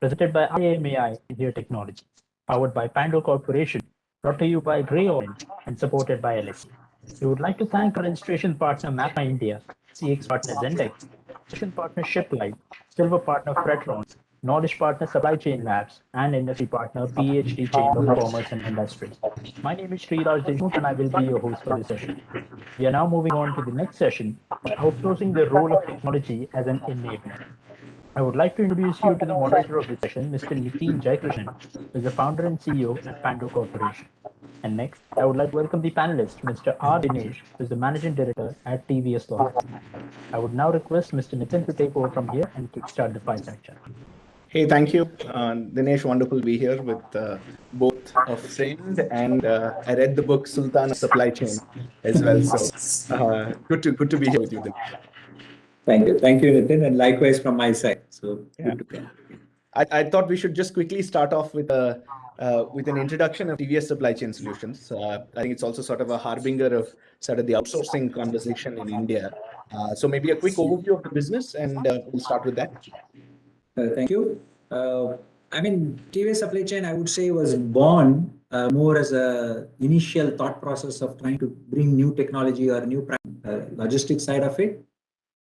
presented by IAMAI India Technologies, powered by Pando Corporation, brought to you by Grey Orange, and supported by LSE. We would like to thank our registration partner Mappa India, CX partner Zendex, session partner ShipLight, silver partner Fretrons, knowledge partner Supply Chain Labs, and industry partner PhD Chamber of Commerce and Industry. My name is Sriraj Deshmukh and I will be your host for this session. We are now moving on to the next session, outsourcing the role of technology as an enabler. I would like to introduce you to the moderator of this session, Mr. Nitin Jayakrishnan, who is the founder and CEO at Pando Corporation. And next, I would like to welcome the panelist, Mr. R. Dinesh, who is the managing director at TVS Logi-Tech. I would now request Mr. Nitin to take over from here and kickstart the fireside chat. Hey, thank you, Dinesh. Wonderful to be here with both a friend and I read the book Sultan of Supply Chain as well. So good to be here with you, Dinesh. Thank you, Nitin, and likewise from my side. So Yeah. good to be. I thought we should just quickly start off with an introduction of TVS Supply Chain Solutions. I think it's also sort of a harbinger of sort of the outsourcing conversation in India. So maybe a quick overview of the business, and we'll start with that. Thank you. TVS supply chain, I would say, was born more as a initial thought process of trying to bring new technology or new logistics side of it.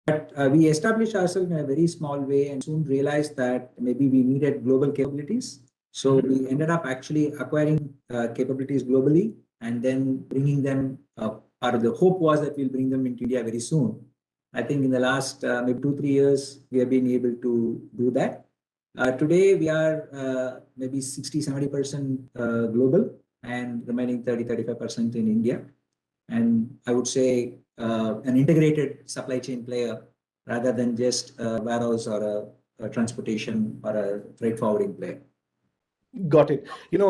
But we established ourselves in a very small way and soon realized that maybe we needed global capabilities. So we ended up actually acquiring capabilities globally and then bringing them, or the hope was that we'll bring them into India very soon. I think in the last maybe 2-3 years, we have been able to do that. Today, we are maybe 60-70% global and remaining 30-35% in India. And I would say an integrated supply chain player rather than just a warehouse or a transportation or a freight forwarding player. Got it.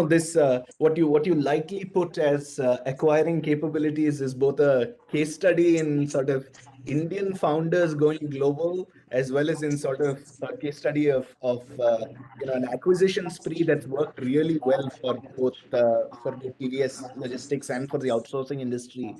This what you likely put as acquiring capabilities is both a case study in sort of Indian founders going global, as well as in sort of a case study of an acquisition spree that's worked really well for the TVS logistics and for the outsourcing industry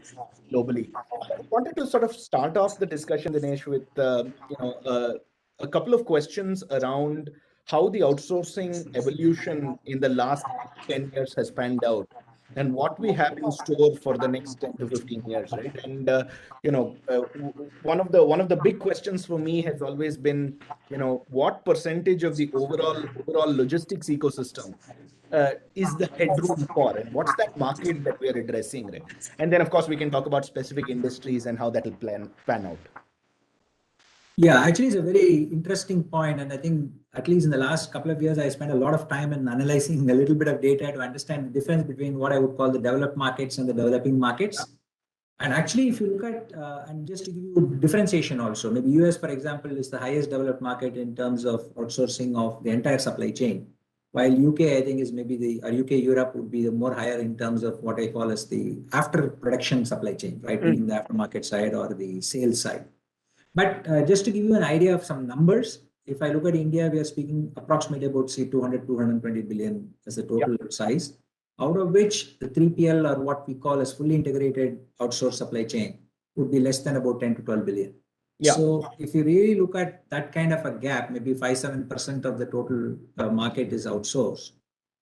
globally. I wanted to sort of start off the discussion, Dinesh, with a couple of questions around how the outsourcing evolution in the last 10 years has panned out and what we have in store for the next 10 to 15 years, right? And one of the big questions for me has always been, what percentage of the overall logistics ecosystem is the headroom for, and what's that market that we are addressing, right? And then of course we can talk about specific industries and how that will pan out. Yeah, actually, it's a very interesting point, and I think at least in the last couple of years, I spent a lot of time in analyzing a little bit of data to understand the difference between what I would call the developed markets and the developing markets. And actually, if you look at, and just to give you differentiation also, maybe US, for example, is the highest developed market in terms of outsourcing of the entire supply chain, while UK, I think, is maybe or UK, Europe would be the more higher in terms of what I call as the after production supply chain, right? Meaning the aftermarket side or the sales side. But just to give you an idea of some numbers, if I look at India, we are speaking approximately about, say, 220 billion as the total size, out of which the 3PL, or what we call as fully integrated outsourced supply chain, would be less than about 10 to 12 billion. Yeah. So if you really look at that kind of a gap, maybe 5-7% of the total market is outsourced,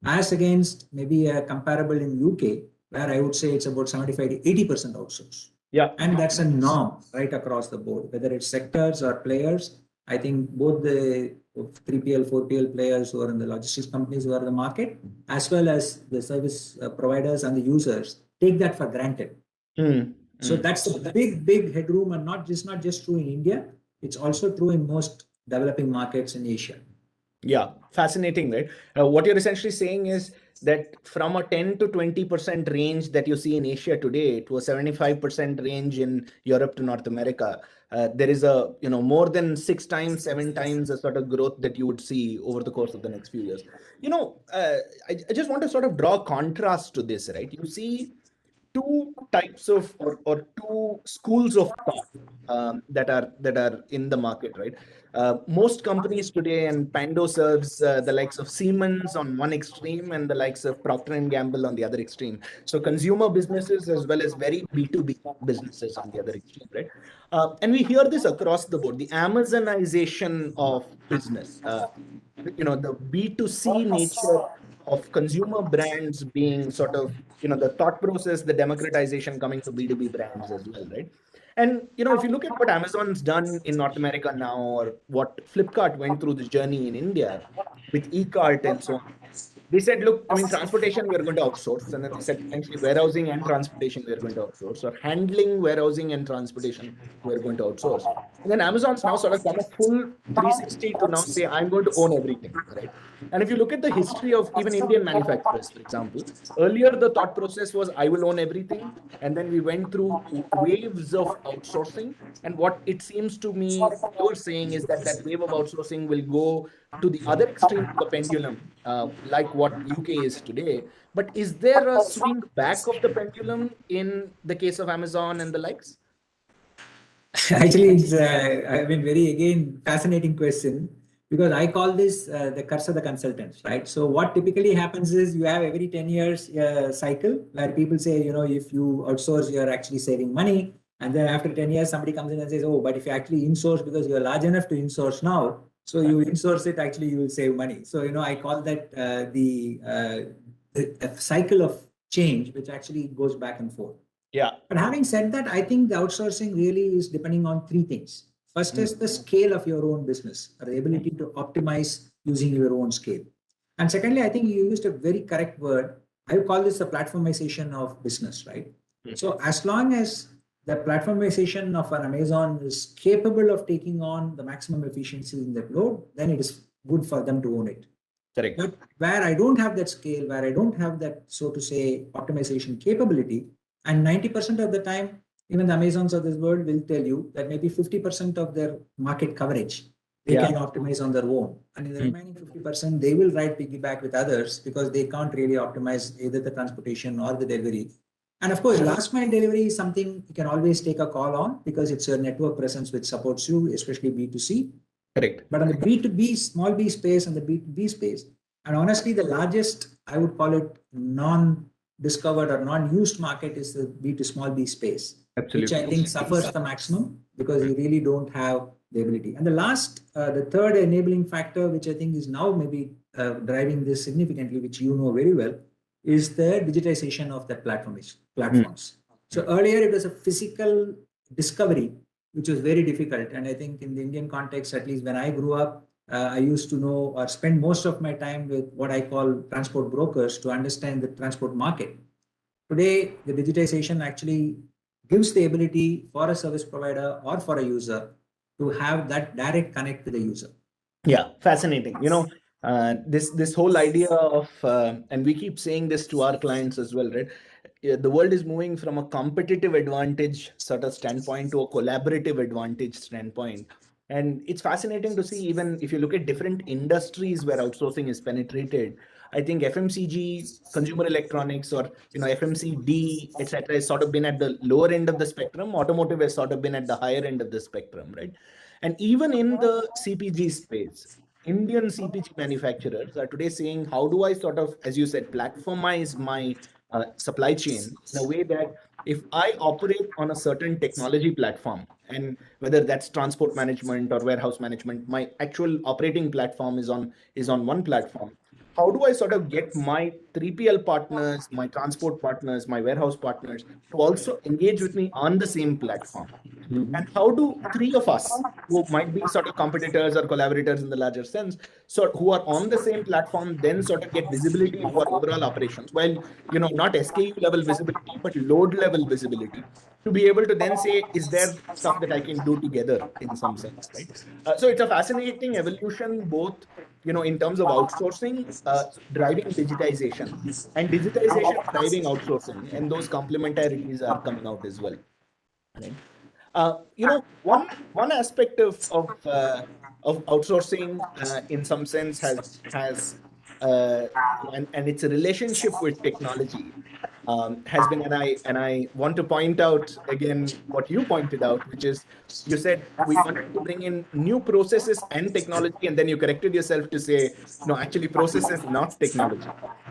as against maybe a comparable in UK, where I would say it's about 75 to 80% outsourced. Yeah. And that's a norm right across the board, whether it's sectors or players. I think both the 3PL, 4PL players who are in the logistics companies who are in the market, as well as the service providers and the users, take that for granted. So that's a big headroom, and not just true in India. It's also true in most developing markets in Asia. Yeah, fascinating, right? What you're essentially saying is that from a 10 to 20% range that you see in Asia today to a 75% range in Europe to North America, there is a more than 6 times, 7 times the sort of growth that you would see over the course of the next few years. I just want to sort of draw a contrast to this, right? You see two types of or two schools of thought that are in the market, right? Most companies today, and Pando serves the likes of Siemens on one extreme and the likes of Procter and Gamble on the other extreme. So consumer businesses as well as very B2B businesses on the other extreme, right? And we hear this across the board, the Amazonization of business. the B2C nature of consumer brands being sort of, the thought process, the democratization coming to B2B brands as well, right? And, if you look at what Amazon's done in North America now, or what Flipkart went through this journey in India with e-cart and so on, they said, look, I mean, transportation, we're going to outsource. And then they said, potentially warehousing and transportation, we're going to outsource, or handling, warehousing, and transportation, we're going to outsource. And then Amazon's now sort of come a full 360 to now say, I'm going to own everything, right? And if you look at the history of even Indian manufacturers, for example, earlier the thought process was, I will own everything. And then we went through waves of outsourcing. And what it seems to me you're saying is that that wave of outsourcing will go to the other extreme of the pendulum, like what UK is today. But is there a swing back of the pendulum in the case of Amazon and the likes? Actually, it's very again fascinating question, because I call this the curse of the consultants, right? So what typically happens is you have every 10 years cycle where people say, if you outsource, you're actually saving money. And then after 10 years, somebody comes in and says, oh, but if you actually insource, because you're large enough to insource now, so you insource it, actually you will save money. So, I call that the cycle of change, which actually goes back and forth. Yeah. But having said that, I think the outsourcing really is depending on three things. First is the scale of your own business, or the ability to optimize using your own scale. And secondly, I think you used a very correct word. I would call this the platformization of business, right? So as long as the platformization of an Amazon is capable of taking on the maximum efficiency in that load, then it is good for them to own it. Correct. But where I don't have that scale, where I don't have that, so to say, optimization capability, and 90% of the time, even the Amazons of this world will tell you that maybe 50% of their market coverage, they can optimize on their own. And in the remaining 50%, they will ride piggyback with others because they can't really optimize either the transportation or the delivery. And of course, last mile delivery is something you can always take a call on because it's a network presence which supports you, especially B2C. Correct. But on the B2B, small b space and the B2B space, and honestly, the largest, I would call it non-discovered or non-used market is the B to small b space, Absolutely. which I think suffers the maximum because you really don't have the ability. And the last, the third enabling factor, which I think is now maybe driving this significantly, which you know very well, is the digitization of the platforms. So earlier it was a physical discovery, which was very difficult. And I think in the Indian context, at least when I grew up, I used to know or spend most of my time with what I call transport brokers to understand the transport market. Today, the digitization actually gives the ability for a service provider or for a user to have that direct connect to the user. Yeah, fascinating. This whole idea of, and we keep saying this to our clients as well, right? The world is moving from a competitive advantage sort of standpoint to a collaborative advantage standpoint. And it's fascinating to see, even if you look at different industries where outsourcing is penetrated, I think FMCG, consumer electronics, or FMCD, etc., has sort of been at the lower end of the spectrum. Automotive has sort of been at the higher end of the spectrum, right? And even in the CPG space, Indian CPG manufacturers are today saying, how do I sort of, as you said, platformize my supply chain in a way that if I operate on a certain technology platform, and whether that's transport management or warehouse management, my actual operating platform is on one platform. How do I sort of get my 3PL partners, my transport partners, my warehouse partners to also engage with me on the same platform? And how do three of us, who might be sort of competitors or collaborators in the larger sense, so who are on the same platform, then sort of get visibility into our overall operations, while not SKU level visibility, but load level visibility, to be able to then say, is there stuff that I can do together in some sense, right? So it's a fascinating evolution, both in terms of outsourcing, driving digitization, and digitization driving outsourcing, and those complementarities are coming out as well. Right? One aspect of outsourcing, in some sense, has and its a relationship with technology, has been, and I want to point out again what you pointed out, which is, you said we wanted to bring in new processes and technology, and then you corrected yourself to say, no, actually processes, not technology.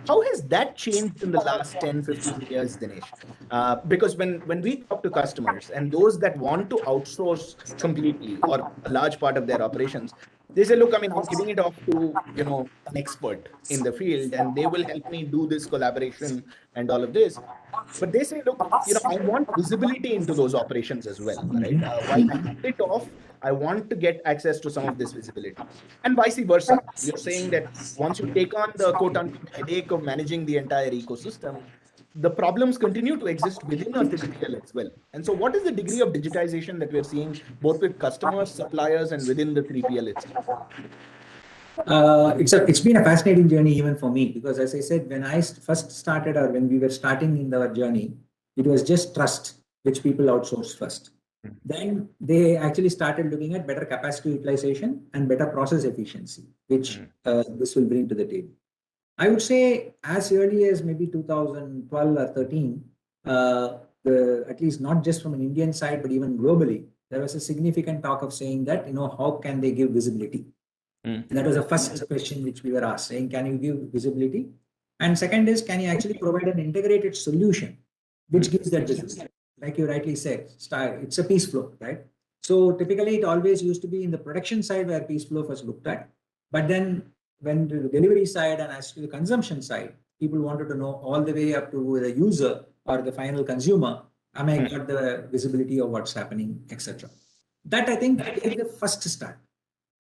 How has that changed in the last 10, 15 years, Dinesh? Because when we talk to customers and those that want to outsource completely or a large part of their operations, They say, look, I mean, I'm giving it off to, an expert in the field, and they will help me do this collaboration and all of this. But they say, look, I want visibility into those operations as well, right? While I hand it off, I want to get access to some of this visibility, and vice versa. You're saying that once you take on the quote unquote headache of managing the entire ecosystem, the problems continue to exist within a 3PL as well. And so, what is the degree of digitization that we're seeing both with customers, suppliers, and within the 3PL itself? It's been a fascinating journey even for me, because as I said, when I first started, or when we were starting in our journey, it was just trust, which people outsourced first. Then they actually started looking at better capacity utilization and better process efficiency, which this will bring to the table. I would say as early as maybe 2012 or 13, at least not just from an Indian side, but even globally, there was a significant talk of saying that, how can they give visibility? That was the first question which we were asked, saying, can you give visibility? And second is, can you actually provide an integrated solution which gives that visibility? Like you rightly said, it's a piece flow, right? So typically it always used to be in the production side where piece flow was looked at. But then when the delivery side and as to the consumption side, people wanted to know all the way up to the user or the final consumer, am I got the visibility of what's happening, etc. That I think is the first start.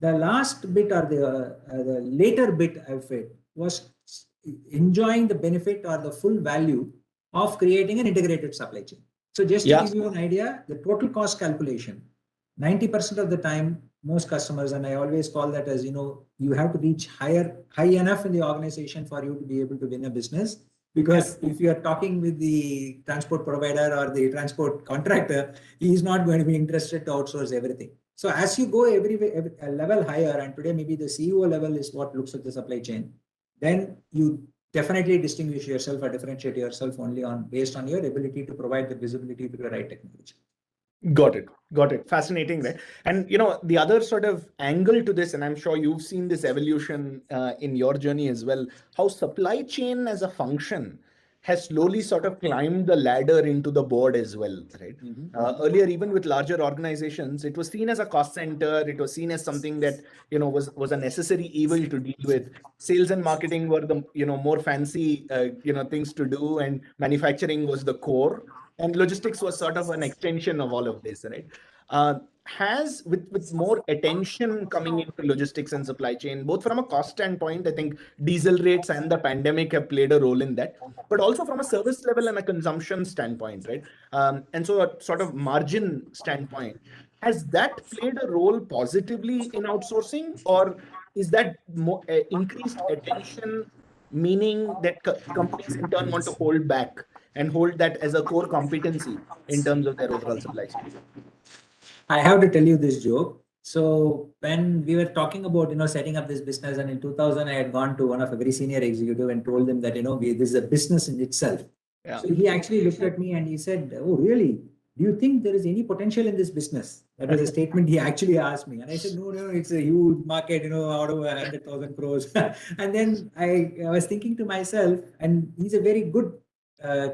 The last bit, or the later bit of it, was enjoying the benefit or the full value of creating an integrated supply chain. So just to give you an idea, the total cost calculation, 90% of the time, most customers, and I always call that as, you have to reach high enough in the organization for you to be able to win a business. Because if you are talking with the transport provider or the transport contractor, he is not going to be interested to outsource everything. So as you go every level higher, and today maybe the CEO level is what looks at the supply chain, then you definitely distinguish yourself or differentiate yourself only based on your ability to provide the visibility to the right technology. Got it. Fascinating, right? And the other sort of angle to this, and I'm sure you've seen this evolution in your journey as well, how supply chain as a function has slowly sort of climbed the ladder into the board as well, right? Earlier, even with larger organizations, it was seen as a cost center. It was seen as something that was a necessary evil to deal with. Sales and marketing were the more fancy things to do, and manufacturing was the core. And logistics was sort of an extension of all of this, right? Has with more attention coming into logistics and supply chain, both from a cost standpoint, I think diesel rates and the pandemic have played a role in that, but also from a service level and a consumption standpoint, right? And so a sort of margin standpoint, has that played a role positively in outsourcing, or is that more increased attention meaning that companies in turn want to hold back and hold that as a core competency in terms of their overall supply chain? I have to tell you this joke. So when we were talking about, setting up this business, and in 2000, I had gone to one of a very senior executive and told them that, this is a business in itself. Yeah. So he actually looked at me and he said, oh, really? Do you think there is any potential in this business? That was a statement he actually asked me. And I said, no, it's a huge market, out of 100,000 crores. And then I was thinking to myself, and he's a very good,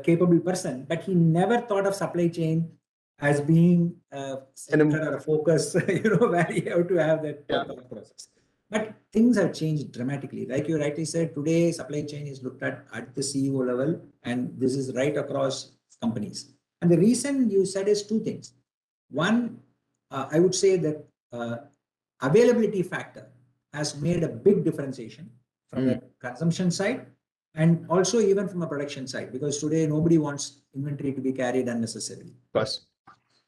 capable person, but he never thought of supply chain as being a center or a focus, where you have to have that process. But things have changed dramatically. Like you rightly said, today supply chain is looked at the CEO level, and this is right across companies. And the reason you said is two things. One, I would say that availability factor has made a big differentiation from the consumption side, and also even from a production side, because today nobody wants inventory to be carried unnecessarily. Plus,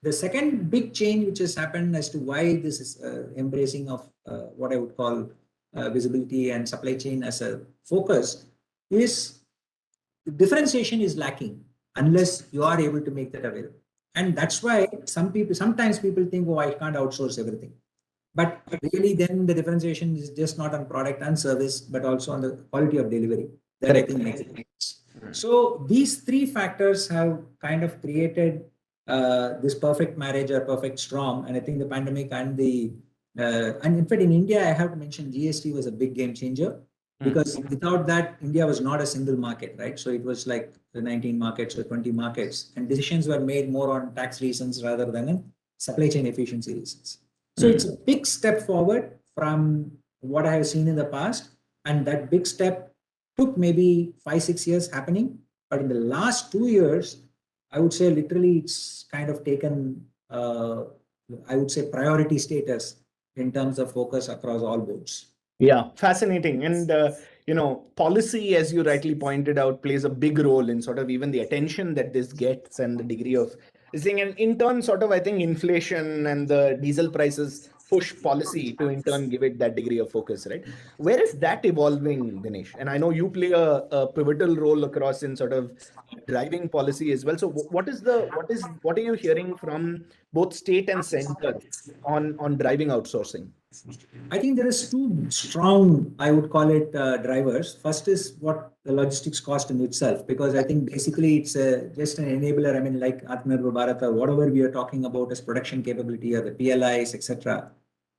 the second big change which has happened as to why this is embracing of what I would call visibility and supply chain as a focus is the differentiation is lacking unless you are able to make that available. And that's why sometimes people think, oh, I can't outsource everything. But really then the differentiation is just not on product and service, but also on the quality of delivery. That I think makes it sense. So these three factors have kind of created this perfect marriage or perfect storm. And I think the pandemic and and in fact in India, I have to mention GST was a big game changer, because without that, India was not a single market, right? So it was like the 19 markets or 20 markets, and decisions were made more on tax reasons rather than in supply chain efficiency reasons. So it's a big step forward. from what I have seen in the past. And that big step took maybe 5-6 years happening. But in the last 2 years, I would say literally it's kind of taken, I would say, priority status in terms of focus across all boards. Yeah, fascinating. And, policy, as you rightly pointed out, plays a big role in sort of even the attention that this gets and the degree of this thing. And in turn, sort of, I think inflation and the diesel prices push policy to in turn give it that degree of focus, right? Where is that evolving, Dinesh? And I know you play a pivotal role across in sort of driving policy as well. So what are you hearing from both state and center on driving outsourcing? I think there is two strong, I would call it, drivers. First is what the logistics cost in itself, because I think basically it's just an enabler. I mean, like Atmanirbhar Bharat or whatever we are talking about as production capability or the PLIs, etc.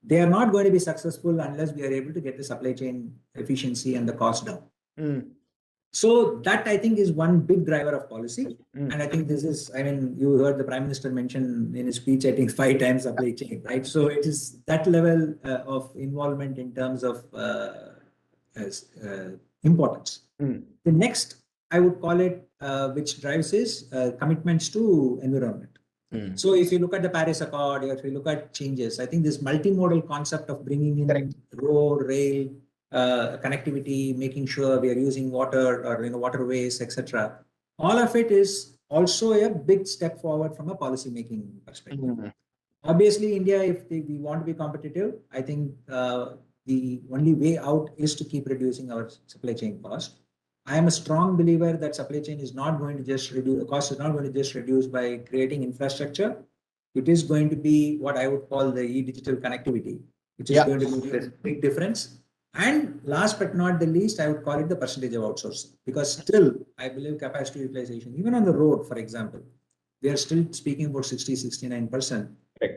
They are not going to be successful unless we are able to get the supply chain efficiency and the cost down. Mm. So that I think is one big driver of policy. And I think this is, I mean, you heard the Prime Minister mention in his speech, I think 5 times supply chain, right? So it is that level of involvement in terms of importance. The next, I would call it, which drives is commitments to environment. So if you look at the Paris Accord, or if you look at changes, I think this multimodal concept of bringing in road, rail, connectivity, making sure we are using water or waterways, etc. All of it is also a big step forward from a policy making perspective. Obviously, India, if we want to be competitive, I think the only way out is to keep reducing our supply chain cost. I am a strong believer that supply chain is not going to just reduce, the cost is not going to just reduce by creating infrastructure. It is going to be what I would call the e-digital connectivity, which is going to make a big difference. And last but not the least, I would call it the percentage of outsourcing, because still, I believe capacity utilization, even on the road, for example, we are still speaking about 60-69%,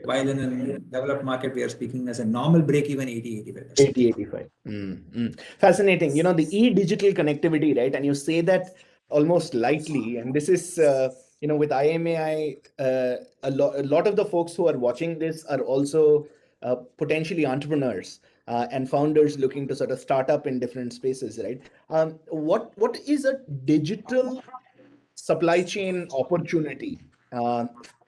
while in a developed market, we are speaking as a normal break even 80-85%. 80-85. Fascinating. The e-digital connectivity, right? And you say that almost lightly. And this is, with IMAI, a lot of the folks who are watching this are also potentially entrepreneurs and founders looking to sort of start up in different spaces, right? What is a digital supply chain opportunity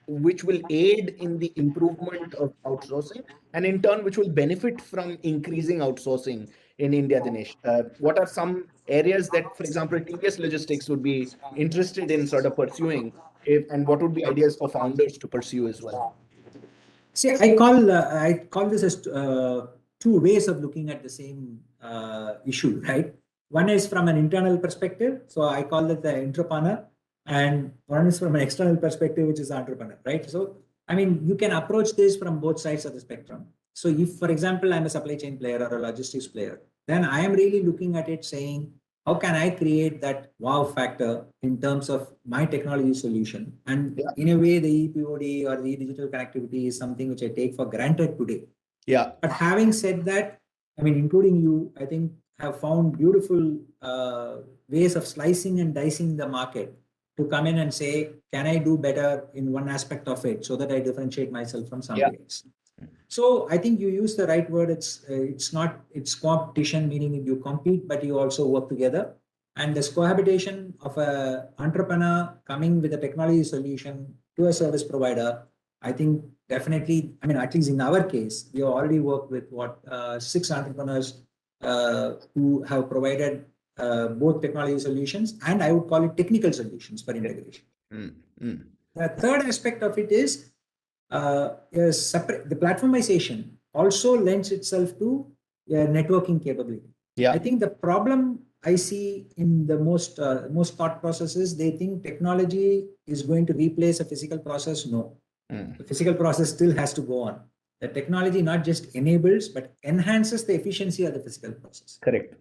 which will aid in the improvement of outsourcing and in turn which will benefit from increasing outsourcing in India, Dinesh? What are some areas that, for example, TVS Logistics would be interested in sort of pursuing, and what would be ideas for founders to pursue as well? See, I call this as two ways of looking at the same issue, right? One is from an internal perspective, so I call it the entrepreneur, and one is from an external perspective, which is entrepreneur, right? So, I mean, you can approach this from both sides of the spectrum. So, if, for example, I'm a supply chain player or a logistics player, then I am really looking at it saying, how can I create that wow factor in terms of my technology solution? And in a way, the ePOD or the digital connectivity is something which I take for granted today. Yeah. But having said that, I mean, including you, I think have found beautiful ways of slicing and dicing the market to come in and say, can I do better in one aspect of it so that I differentiate myself from somebody else? So I think you use the right word. It's competition, meaning you compete, but you also work together. And this cohabitation of an entrepreneur coming with a technology solution to a service provider, I think definitely, I mean, at least in our case, we have already worked with 6 entrepreneurs who have provided both technology solutions, and I would call it technical solutions for integration. The third aspect of it is the platformization also lends itself to networking capability. I think the problem I see in the most thought processes, they think technology is going to replace a physical process. No, the physical process still has to go on. The technology not just enables, but enhances the efficiency of the physical process. Correct.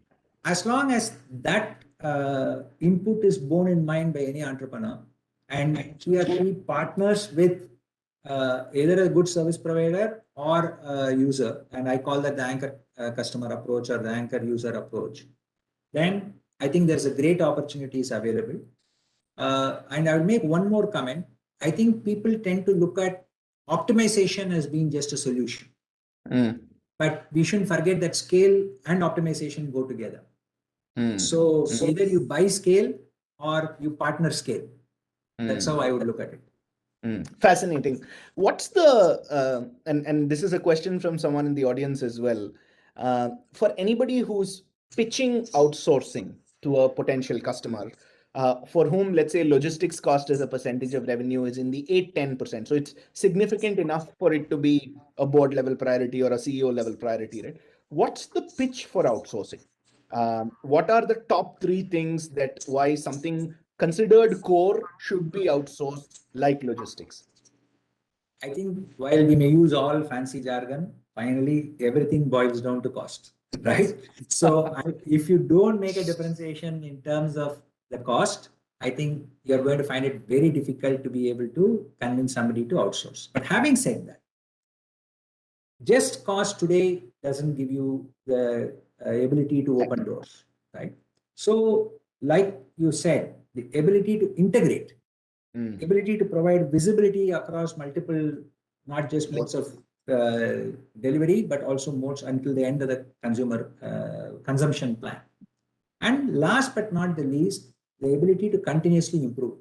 As long as that input is borne in mind by any entrepreneur, and he or she partners with either a good service provider or a user, and I call that the anchor customer approach or the anchor user approach, then I think there's a great opportunities available. And I would make one more comment. I think people tend to look at optimization as being just a solution. but we shouldn't forget that scale and optimization go together. So either you buy scale or you partner scale. That's how I would look at it. Fascinating. What's the and this is a question from someone in the audience as well. For anybody who's pitching outsourcing to a potential customer, for whom, let's say, logistics cost as a percentage of revenue is in the 8-10%. So it's significant enough for it to be a board level priority or a CEO level priority, right? What's the pitch for outsourcing? What are the top 3 things that why something considered core should be outsourced, like logistics? I think while we may use all fancy jargon, finally everything boils down to cost, right? So if you don't make a differentiation in terms of the cost, I think you're going to find it very difficult to be able to convince somebody to outsource. But having said that, just cost today doesn't give you the ability to open doors, right? So, like you said, the ability to integrate, ability to provide visibility across multiple, not just modes of delivery, but also modes until the end of the consumer consumption plan. And last but not the least, the ability to continuously improve.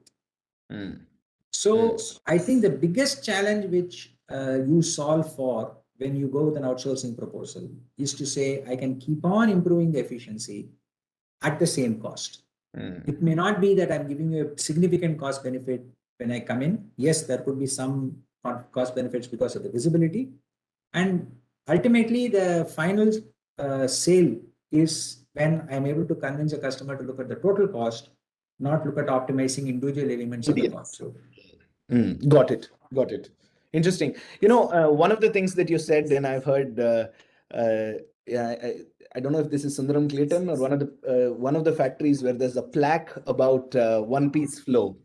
So I think the biggest challenge which you solve for when you go with an outsourcing proposal is to say, I can keep on improving the efficiency at the same cost. It may not be that I'm giving you a significant cost benefit when I come in. Yes, there could be some cost benefits because of the visibility. And ultimately, the final sale is when I'm able to convince a customer to look at the total cost, not look at optimizing individual elements of the cost. So, Got it. Got it. Interesting. One of the things that you said, and I've heard, yeah, I don't know if this is Sundaram Clayton or one of the factories where there's a plaque about one-piece flow,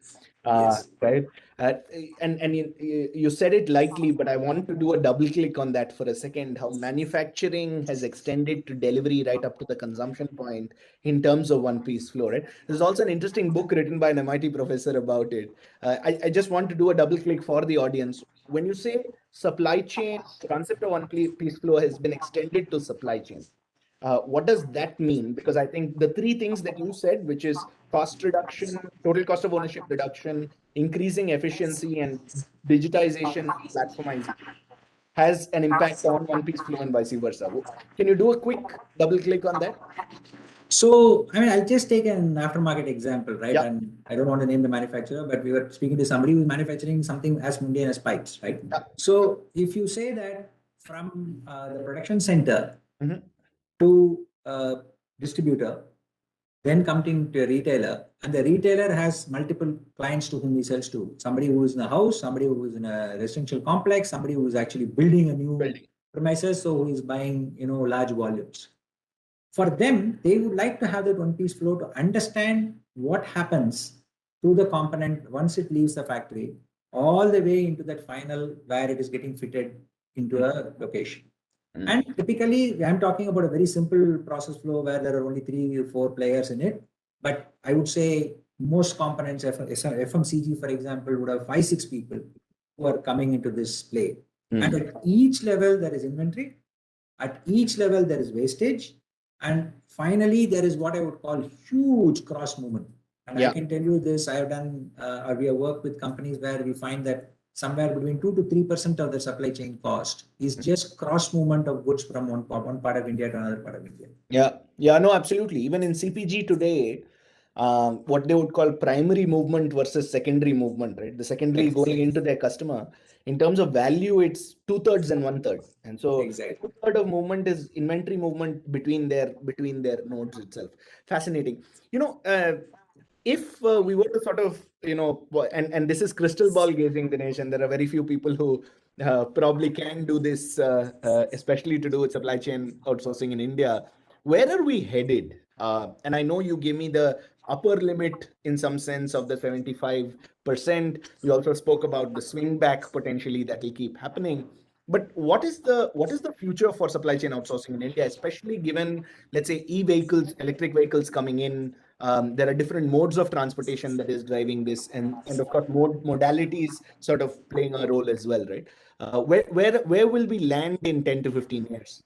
yes. right? And you said it lightly, but I want to do a double click on that for a second. How manufacturing has extended to delivery right up to the consumption point in terms of one-piece flow, right? There's also an interesting book written by an MIT professor about it. I just want to do a double click for the audience. When you say supply chain, the concept of one-piece flow has been extended to supply chain. What does that mean? Because I think the 3 things that you said, which is cost reduction, total cost of ownership reduction, increasing efficiency, and digitization, platformization, has an impact on one-piece flow and vice versa. Can you do a quick double click on that? So, I mean, I'll just take an aftermarket example, right? Yeah. And I don't want to name the manufacturer, but we were speaking to somebody who's manufacturing something as mundane as pipes, right? Yeah. So, if you say that from the production center to a distributor, then coming to a retailer, and the retailer has multiple clients to whom he sells to. Somebody who is in a house, somebody who is in a residential complex, somebody who is actually building a new premises, so who is buying, large volumes. For them, they would like to have that one-piece flow to understand what happens to the component once it leaves the factory, all the way into that final where it is getting fitted into a location. And typically, I'm talking about a very simple process flow where there are only 3 or 4 players in it. But I would say most components, FMCG, for example, would have 5-6 people who are coming into this play. And at each level, there is inventory. At each level, there is wastage. And finally, there is what I would call huge cross movement. And I can tell you this, I have done, or we have worked with companies where we find that somewhere between 2 to 3% of the supply chain cost is just cross movement of goods from one part of India to another part of India. Yeah, no, absolutely. Even in CPG today, what they would call primary movement versus secondary movement, right? The secondary going into their customer, in terms of value, it's 2/3 and 1/3. And so 2/3 of movement is inventory movement between their nodes itself. Fascinating. If we were to sort of, and this is crystal ball gazing, Dinesh, and there are very few people who probably can do this, especially to do with supply chain outsourcing in India. Where are we headed? And I know you gave me the upper limit in some sense of the 75%. We also spoke about the swing back potentially that will keep happening. But what is the future for supply chain outsourcing in India, especially given, let's say, e-vehicles, electric vehicles coming in? There are different modes of transportation that is driving this, and of course, modalities sort of playing a role as well, right? Where will we land in 10 to 15 years?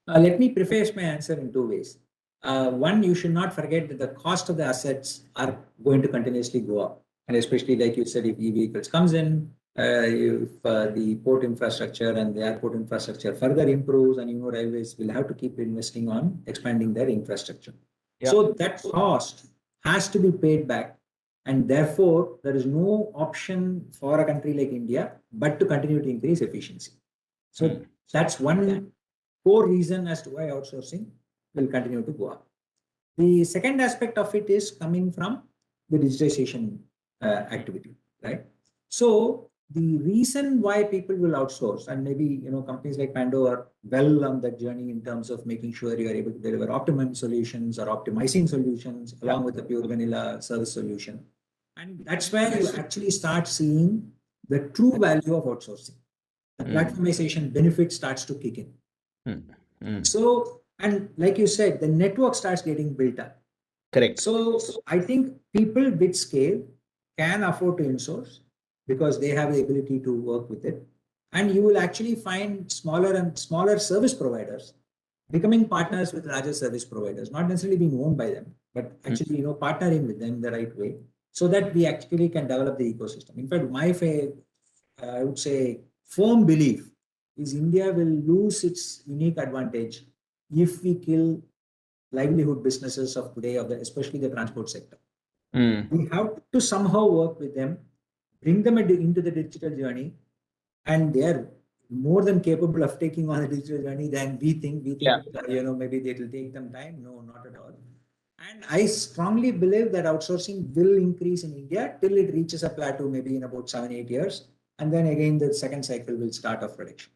Let me preface my answer in two ways. One, you should not forget that the cost of the assets are going to continuously go up. And especially like you said, if e-vehicles comes in, if the port infrastructure and the airport infrastructure further improves, and railways will have to keep investing on expanding their infrastructure. Yeah. So that cost has to be paid back. And therefore, there is no option for a country like India but to continue to increase efficiency. So that's one core reason as to why outsourcing will continue to go up. The second aspect of it is coming from the digitization activity, right? So the reason why people will outsource, and maybe companies like Pando are well on that journey in terms of making sure you are able to deliver optimum solutions or optimizing solutions along with the pure vanilla service solution. And that's where you actually start seeing the true value of outsourcing. The platformization benefit starts to kick in. So, and like you said, the network starts getting built up. Correct. So I think people with scale can afford to insource because they have the ability to work with it. And you will actually find smaller and smaller service providers becoming partners with larger service providers, not necessarily being owned by them, but actually partnering with them the right way, so that we actually can develop the ecosystem. In fact, I would say firm belief is India will lose its unique advantage if we kill livelihood businesses of today, especially the transport sector. We have to somehow work with them, bring them into the digital journey, and they are more than capable of taking on a digital journey than we think. Maybe it will take them time. No, not at all. And I strongly believe that outsourcing will increase in India till it reaches a plateau, maybe in about 7-8 years. And then again, the second cycle will start of reduction.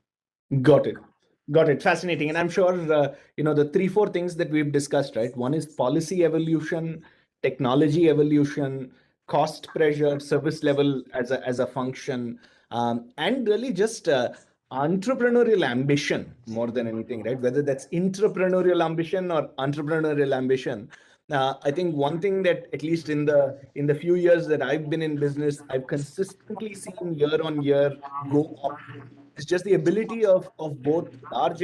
Got it. Fascinating. And I'm sure, the 3-4 things that we've discussed, right? One is policy evolution, technology evolution, cost pressure, service level as a function, and really just entrepreneurial ambition more than anything, right? Whether that's entrepreneurial ambition or entrepreneurial ambition. I think one thing that at least in the few years that I've been in business, I've consistently seen year on year go up. It's just the ability of both large,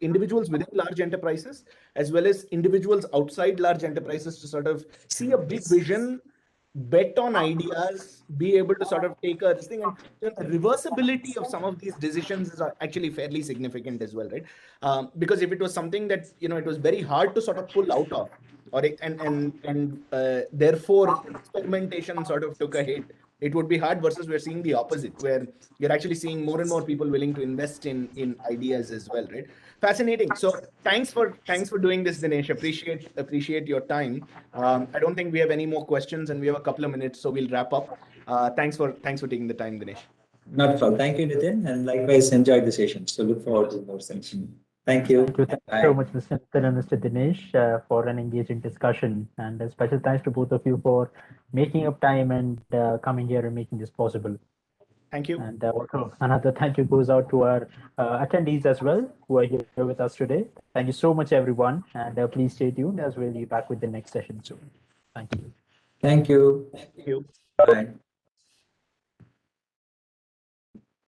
individuals within large enterprises, as well as individuals outside large enterprises, to sort of see a big vision, bet on ideas, be able to sort of take a thing, and the reversibility of some of these decisions is actually fairly significant as well, right? Because if it was something that it was very hard to sort of pull out of, or therefore experimentation sort of took a hit, it would be hard, versus we're seeing the opposite, where you're actually seeing more and more people willing to invest in ideas as well, right? Fascinating. So thanks for doing this, Dinesh. Appreciate your time. I don't think we have any more questions, and we have a couple of minutes, so we'll wrap up. Thanks for taking the time, Dinesh. Not at all. Thank you, Nitin, and likewise enjoyed the session. So look forward to more sessions. Thank you. Thank you so much, Mr. Nitin and Mr. Dinesh, for an engaging discussion. And a special thanks to both of you for making up time and coming here and making this possible. Thank you. And also another thank you goes out to our attendees as well, who are here with us today. Thank you so much, everyone. And please stay tuned as we'll be back with the next session soon. Thank you. Thank you. Thank you. Bye.